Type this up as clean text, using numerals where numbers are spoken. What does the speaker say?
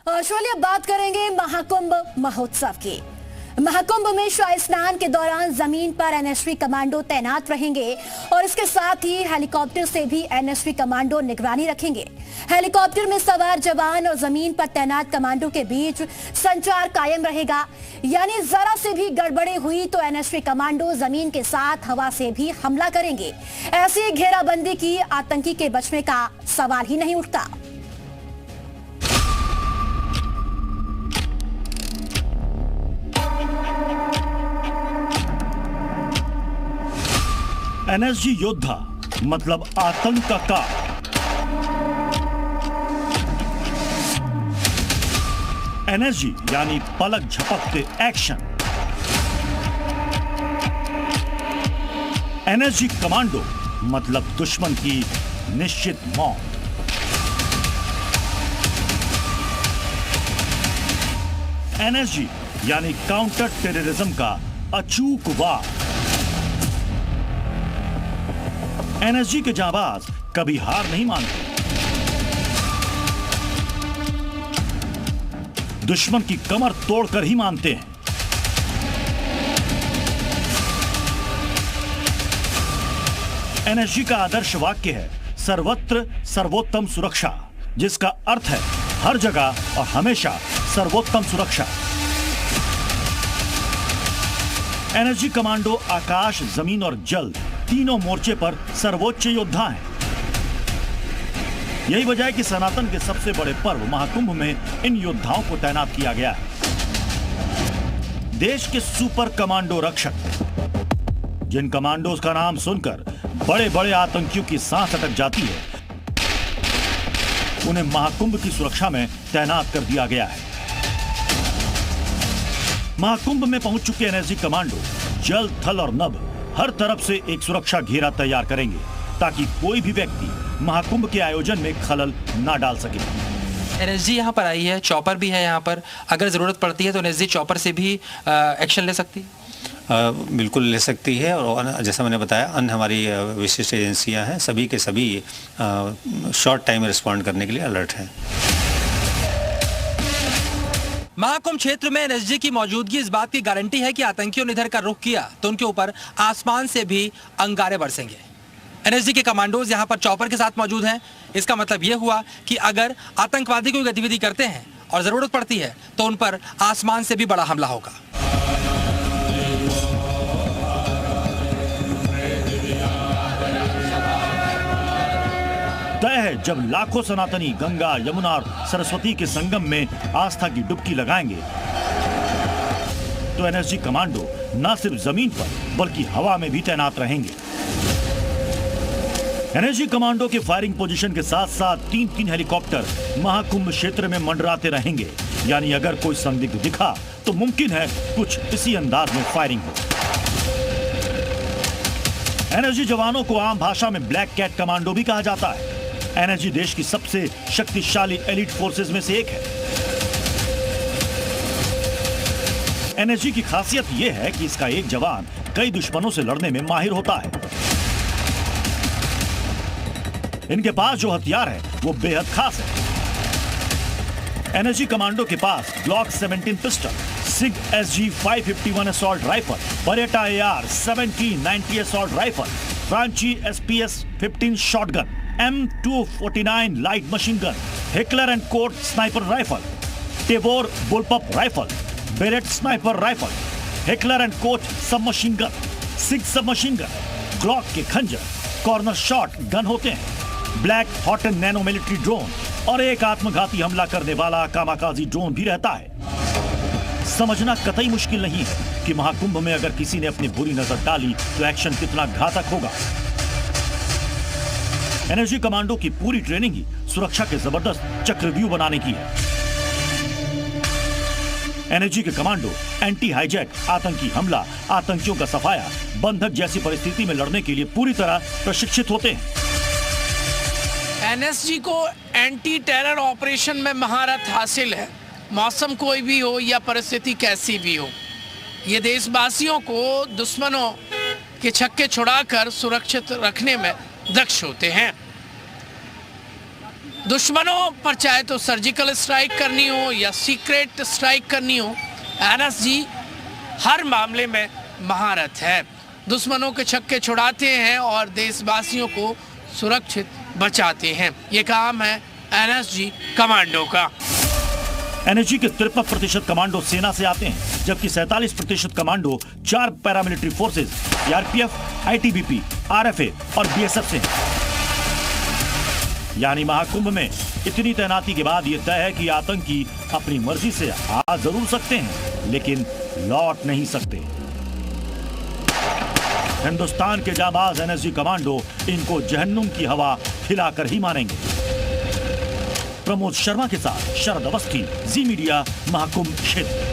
चलिए बात करेंगे महाकुंभ महोत्सव की। महाकुंभ में शाही स्नान के दौरान जमीन पर एनएसवी कमांडो तैनात रहेंगे और इसके साथ ही हेलीकॉप्टर से भी एनएसवी कमांडो निगरानी रखेंगे। हेलीकॉप्टर में सवार जवान और जमीन पर तैनात कमांडो के बीच संचार कायम रहेगा, यानी जरा से भी गड़बड़ी हुई तो एनएसवी कमांडो जमीन के साथ हवा से भी हमला करेंगे। ऐसी घेराबंदी की आतंकी के बचने का सवाल ही नहीं उठता। एनएसजी योद्धा मतलब आतंक का काल। एनएसजी यानी पलक झपकते एक्शन। एनएसजी कमांडो मतलब दुश्मन की निश्चित मौत। एनएसजी यानी काउंटर टेररिज्म का अचूक वार। एनएसजी के जाबाज कभी हार नहीं मानते। दुश्मन की कमर तोड़कर ही मानते हैं। एनएसजी का आदर्श वाक्य है सर्वत्र सर्वोत्तम सुरक्षा, जिसका अर्थ है हर जगह और हमेशा सर्वोत्तम सुरक्षा। एनएसजी कमांडो आकाश, जमीन और जल तीनों मोर्चे पर सर्वोच्च योद्धा हैं। यही वजह है कि सनातन के सबसे बड़े पर्व महाकुंभ में इन योद्धाओं को तैनात किया गया है। देश के सुपर कमांडो रक्षक, जिन कमांडोज का नाम सुनकर बड़े बड़े आतंकियों की सांस अटक जाती है, उन्हें महाकुंभ की सुरक्षा में तैनात कर दिया गया है। महाकुंभ में पहुंच चुके एनएसजी कमांडो जल, थल और नभ हर तरफ से एक सुरक्षा घेरा तैयार करेंगे ताकि कोई भी व्यक्ति महाकुंभ के आयोजन में खलल ना डाल सके। एनएसजी यहाँ पर आई है, चॉपर भी है यहाँ पर। अगर जरूरत पड़ती है तो एनएसजी चॉपर से भी एक्शन ले सकती है। बिल्कुल ले सकती है। और जैसा मैंने बताया, अन्य हमारी विशिष्ट एजेंसियां हैं, सभी के सभी शॉर्ट टाइम में रिस्पॉन्ड करने के लिए अलर्ट हैं। महाकुंभ क्षेत्र में एनएसजी की मौजूदगी इस बात की गारंटी है कि आतंकियों ने इधर का रुख किया तो उनके ऊपर आसमान से भी अंगारे बरसेंगे। एनएसजी के कमांडोज यहां पर चॉपर के साथ मौजूद हैं। इसका मतलब यह हुआ कि अगर आतंकवादी कोई गतिविधि करते हैं और जरूरत पड़ती है तो उन पर आसमान से भी बड़ा हमला होगा। तय है जब लाखों सनातनी गंगा, यमुना और सरस्वती के संगम में आस्था की डुबकी लगाएंगे तो एनएसजी कमांडो न सिर्फ जमीन पर बल्कि हवा में भी तैनात रहेंगे। एनएसजी कमांडो के फायरिंग पोजीशन के साथ साथ 3-3 हेलीकॉप्टर महाकुंभ क्षेत्र में मंडराते रहेंगे, यानी अगर कोई संदिग्ध दिखा तो मुमकिन है कुछ इसी अंदाज में फायरिंग हो। एनएसजी जवानों को आम भाषा में ब्लैक कैट कमांडो भी कहा जाता है। एनएसजी देश की सबसे शक्तिशाली एलिट फोर्सेस में से एक है। एनएसजी की खासियत यह है कि इसका एक जवान कई दुश्मनों से लड़ने में माहिर होता है। इनके पास जो हथियार है वो बेहद खास है। एनएसजी कमांडो के पास Glock 17 pistol, Sig SG 551 assault rifle, Beretta AR 1790 assault rifle, Franchi SPS 15 shotgun, M249 light machine gun, Heckler and Koch sniper rifle, Tavor bullpup rifle, Barrett sniper rifle, Heckler and Koch submachine gun, Sig submachine gun, Glock के खंजर, corner shot gun होते हैं, black hot and nano military drone और एक आत्मघाती हमला करने वाला कामाकाजी ड्रोन भी रहता है। समझना कतई मुश्किल नहीं है कि महाकुंभ में अगर किसी ने अपनी बुरी नजर डाली तो एक्शन कितना घातक होगा। एनएसजी कमांडो की पूरी ट्रेनिंग ही सुरक्षा के जबरदस्त चक्रव्यूह बनाने की है। एनएसजी के कमांडो एंटी हाईजैक, आतंकी हमला, आतंकियों का सफाया, बंधक जैसी परिस्थिति में लड़ने के लिए पूरी तरह प्रशिक्षित होते हैं। एनएसजी को एंटी टेरर ऑपरेशन में महारत हासिल है। मौसम कोई भी हो या परिस्थिति कैसी भी हो, ये देशवासियों को दुश्मनों के छक्के छुड़ाकर सुरक्षित रखने में दक्ष होते हैं। दुश्मनों पर चाहे तो सर्जिकल स्ट्राइक करनी हो या सीक्रेट स्ट्राइक करनी हो, एनएसजी हर मामले में महारथ है। दुश्मनों के छक्के छुड़ाते हैं और देशवासियों को सुरक्षित बचाते हैं। ये काम है एनएसजी कमांडो का। एनएसजी के 53% कमांडो सेना से आते हैं, जबकि 47% commando 4 paramilitary forces CRPF, ITBP, RFA और बीएसएफ से हैं। यानी महाकुंभ में इतनी तैनाती के बाद यह तय है कि आतंकी अपनी मर्जी से आ जरूर सकते हैं, लेकिन लौट नहीं सकते। हिंदुस्तान के जाबाज एनएसजी कमांडो इनको जहन्नुम की हवा खिलाकर ही मानेंगे। प्रमोद शर्मा के साथ शरद अवस्थी, जी मीडिया, महाकुंभ क्षेत्र।